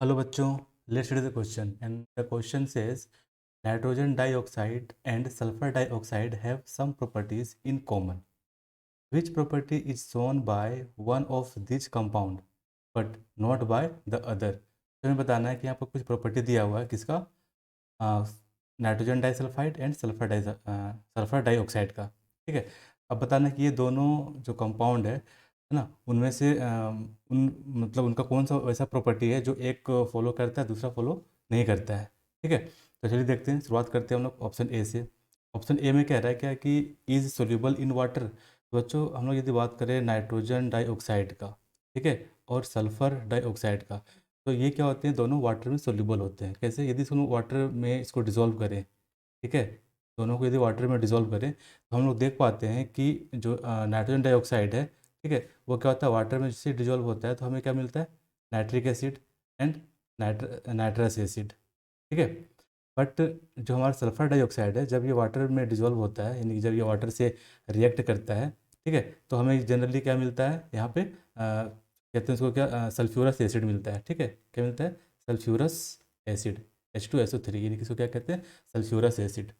Hello बच्चों, let's read the question and the question says nitrogen dioxide and sulfur dioxide have some properties in common. Which property is shown by one of these compound but not by the other? तो हमें बताना है कि यहाँ पर कुछ property दिया हुआ है किसका, nitrogen disulphide and sulphur dioxide का। ठीक है, अब बताना है कि ये दोनों जो कंपाउंड है ना, उनमें से मतलब उनका कौन सा वैसा प्रॉपर्टी है जो एक फॉलो करता है दूसरा फॉलो नहीं करता है। ठीक है, तो चलिए देखते हैं, शुरुआत करते हैं हम लोग ऑप्शन ए से। ऑप्शन ए में कह रहा है क्या कि इज़ सोल्यूबल इन वाटर। बच्चों हम लोग यदि बात करें नाइट्रोजन डाइऑक्साइड का, ठीक है, और सल्फर डाइऑक्साइड का, तो ये क्या होते हैं, दोनों वाटर में सोल्यूबल होते हैं। कैसे? यदि इसको वाटर में इसको डिज़ोल्व करें, ठीक है, दोनों को यदि वाटर में डिज़ोल्व करें तो हम लोग देख पाते हैं कि जो नाइट्रोजन डाइऑक्साइड है, ठीक है, वो क्या होता है, वाटर में जैसे डिजोल्व होता है तो हमें क्या मिलता है, nitric acid and nitrous acid. ठीक है, बट जो हमारा सल्फर डाइऑक्साइड है, जब ये वाटर में डिजोल्व होता है, यानी कि जब ये वाटर से रिएक्ट करता है, ठीक है, तो हमें जनरली क्या मिलता है यहाँ पे, कहते हैं उसको क्या, सल्फ्यूरस एसिड मिलता है। ठीक है, क्या मिलता है, सल्फ्यूरस एसिड, H2SO3, यानी कि इसको क्या कहते हैं, सल्फ्यूरस एसिड।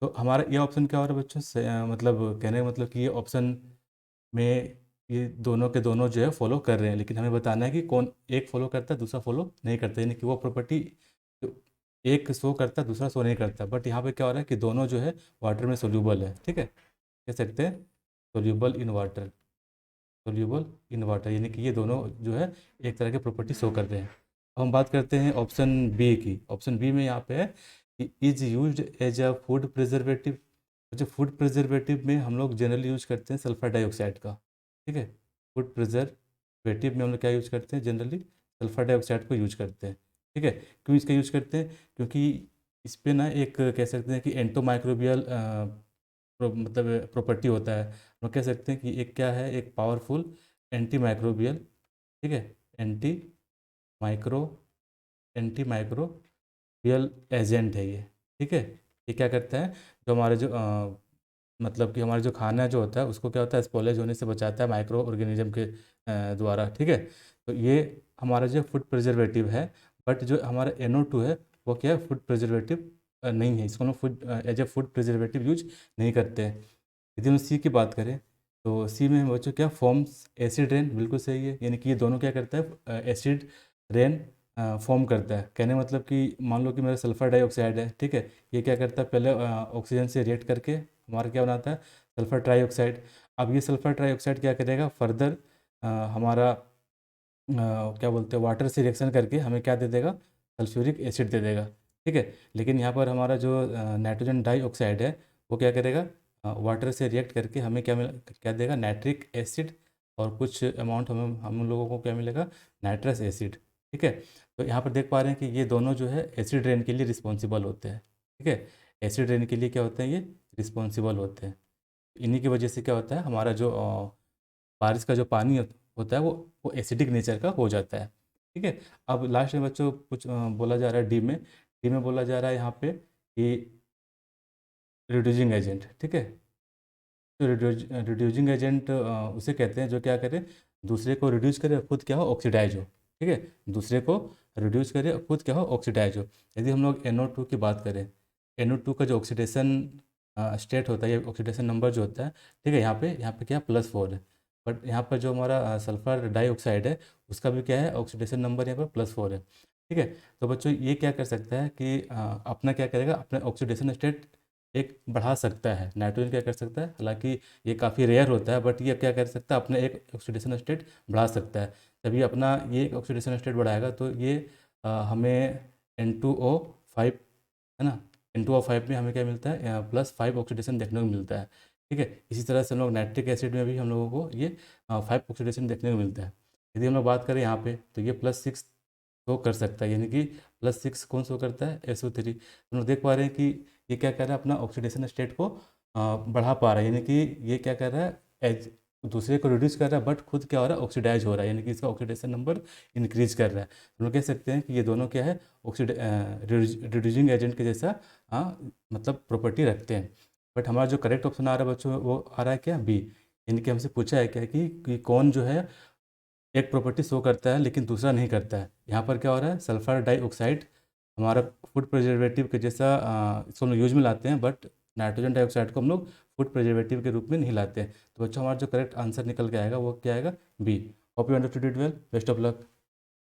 तो हमारा ये ऑप्शन क्या हो रहा है बच्चों मतलब कहने का मतलब कि ये ऑप्शन में ये दोनों के दोनों जो है फॉलो कर रहे हैं, लेकिन हमें बताना है कि कौन एक फॉलो करता है दूसरा फॉलो नहीं करता, यानी कि वो प्रॉपर्टी एक शो करता है दूसरा शो नहीं करता। बट यहाँ पे क्या हो रहा है कि दोनों जो है वाटर में सोल्यूबल है। ठीक है, कह सकते हैं soluble in water, soluble in water, यानी कि ये दोनों जो है एक तरह के प्रॉपर्टी शो कर रहे हैं। अब हम बात करते हैं ऑप्शन बी की। ऑप्शन बी में यहाँ पे है कि is use as a food preservative. जो फूड प्रिजर्वेटिव में हम लोग जनरली यूज करते हैं सल्फर डाइऑक्साइड का। ठीक है, फूड प्रिजर्वेटिव में हम लोग क्या यूज करते हैं, जनरली सल्फर डाइऑक्साइड को यूज करते हैं। ठीक है, क्यों इसका यूज करते हैं, क्योंकि इस पे ना एक कह सकते हैं कि एंटो माइक्रोबियल मतलब प्रॉपर्टी होता है। हम लोग कह सकते हैं कि एक क्या है, एक पावरफुल एंटी माइक्रोबियल, ठीक है, anti micro anti microbial agent है ये। ठीक है, ये क्या करता है, जो हमारे जो मतलब कि हमारा जो खाना जो होता है उसको क्या होता है, स्पॉलेज होने से बचाता है माइक्रो ऑर्गेनिज्म के द्वारा। ठीक है, तो ये हमारा जो फूड प्रिजर्वेटिव है। बट जो हमारा NO2 है वो क्या है, फूड प्रिजर्वेटिव नहीं है, इसको हम food as a food preservative use नहीं करते हैं। यदि हम सी की बात करें तो सी में बच्चों क्या फॉर्म्स एसिड रेन, बिल्कुल सही है, यानी कि ये दोनों क्या करता है, एसिड रेन फॉर्म करता है। कहने मतलब कि मान लो कि मेरा सल्फर डाइऑक्साइड है, ठीक है, ये क्या करता है, पहले ऑक्सीजन से रिएक्ट करके हमारा क्या बनाता है, सल्फर ट्राइऑक्साइड। अब ये सल्फर ट्राइऑक्साइड क्या करेगा, फर्दर हमारा क्या बोलते हैं, वाटर से रिएक्शन करके हमें क्या दे देगा, सल्फ्यूरिक एसिड दे देगा। ठीक है, लेकिन यहाँ पर हमारा जो नाइट्रोजन डाइऑक्साइड है वो क्या करेगा, वाटर से रिएक्ट करके हमें क्या देगा, नाइट्रिक एसिड, और कुछ अमाउंट हम लोगों को क्या मिलेगा, नाइट्रस एसिड। ठीक है, तो यहाँ पर देख पा रहे हैं कि ये दोनों जो है एसिड रेन के लिए रिस्पॉन्सिबल होते हैं। ठीक है, एसिड रेन के लिए क्या होते हैं, ये रिस्पॉन्सिबल होते हैं। इन्हीं की वजह से क्या होता है, हमारा जो बारिश का जो पानी होता है वो एसिडिक नेचर का हो जाता है। ठीक है, अब लास्ट में बच्चों कुछ बोला जा रहा है डी में बोला जा रहा है यहाँ पे कि रिड्यूसिंग एजेंट। ठीक है, तो रिड्यूसिंग एजेंट उसे कहते हैं जो क्या करे, दूसरे को रिड्यूस करे और खुद क्या हो, ऑक्सीडाइज हो। ठीक है, दूसरे को रिड्यूस करे और खुद क्या हो, ऑक्सीडाइज हो। यदि हम लोग NO2 की बात करें, NO2 का जो ऑक्सीडेशन स्टेट होता है या ऑक्सीडेशन नंबर जो होता है, ठीक है, यहाँ पे क्या +4 है। बट यहाँ पर जो हमारा सल्फर डाइऑक्साइड है उसका भी क्या है, ऑक्सीडेशन नंबर यहाँ पर +4 है। ठीक है, तो बच्चों ये क्या कर सकता है कि अपना क्या करेगा, अपना ऑक्सीडेशन स्टेट एक बढ़ा सकता है। नाइट्रोजन क्या कर सकता है, हालांकि ये काफ़ी रेयर होता है, बट ये क्या कर सकता है, अपना एक ऑक्सीडेशन स्टेट बढ़ा सकता है। तभी अपना ये ऑक्सीडेशन स्टेट बढ़ाएगा तो ये हमें N2O5, है ना, N2O5 में हमें क्या मिलता है, +5 ऑक्सीडेशन देखने को मिलता है। ठीक है, इसी तरह से हम लोग नाइट्रिक एसिड में भी हम लोगों को ये 5 ऑक्सीडेशन देखने को मिलता है। यदि हम लोग बात करें यहाँ पे तो ये +6 शो कर सकता है, यानी कि +6 कौन शो करता है, SO3। हम लोग देख पा रहे हैं कि ये क्या कर रहा है, अपना ऑक्सीडेशन स्टेट को बढ़ा पा रहा है, यानी कि ये क्या कर रहा है, एज दूसरे को रिड्यूस कर रहा है, बट खुद क्या हो रहा है, ऑक्सीडाइज हो रहा है, यानी कि इसका ऑक्सीडेशन नंबर इंक्रीज कर रहा है। हम लोग कह सकते हैं कि ये दोनों क्या है, रिड्यूसिंग एजेंट के जैसा मतलब प्रॉपर्टी रखते हैं। बट हमारा जो करेक्ट ऑप्शन आ रहा है बच्चों वो आ रहा है क्या, बी, यानी कि हमसे पूछा है क्या कि कौन जो है एक प्रॉपर्टी शो करता है लेकिन दूसरा नहीं करता है। यहाँ पर क्या हो रहा है, सल्फर डाइऑक्साइड हमारा फूड प्रिजर्वेटिव के जैसा इसको हम लोग यूज में लाते हैं, बट नाइट्रोजन डाइऑक्साइड को हम लोग फूड प्रिजर्वेटिव के रूप में नहीं लाते हैं। तो बच्चों हमारा जो करेक्ट आंसर निकल के आएगा वो क्या आएगा, B. Hope you understood it well, best of luck.